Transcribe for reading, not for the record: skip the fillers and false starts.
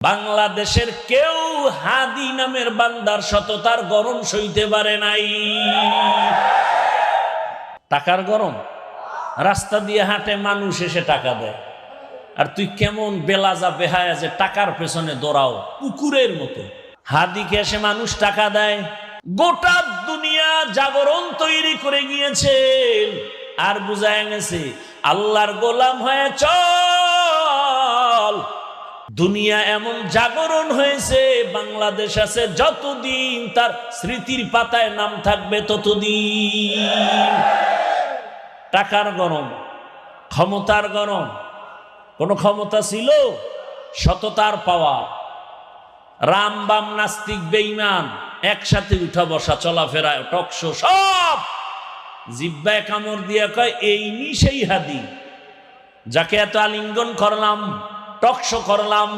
বাংলাদেশের কেউ হাদি নামের বান্দার সততার গরম সইতে পারে নাই। টাকার গরম, রাস্তা দিয়ে হাঁটে মানুষ এসে টাকা দেয়, আর তুই কেমন বেলাজা বেহায়া যে টাকার পেছনে দৌড়াও কুকুরের মতো। হাদিকে এসে মানুষ টাকা দেয়। গোটা দুনিয়া জাগরণ তৈরি করে গিয়েছেন, আর বুঝায় গেছে আল্লাহর গোলাম হয়ে চল। দুনিয়া এমন জাগরণ হয়েছে, বাংলাদেশ আছে যতদিন তার স্মৃতির পাতায় নাম থাকবে ততদিন। টাকার গরম, ক্ষমতার গরম। কোন ক্ষমতা ছিল? সততার পাওয়া। রাম বাম নাস্তিক বেঈমান একসাথে উঠা বসা চলাফেরা টকশো সব জিব্বায় কামড় দিয়ে কয় এই নি সেই হাদি যাকে এত আলিঙ্গন করলাম, টকশো করলাম,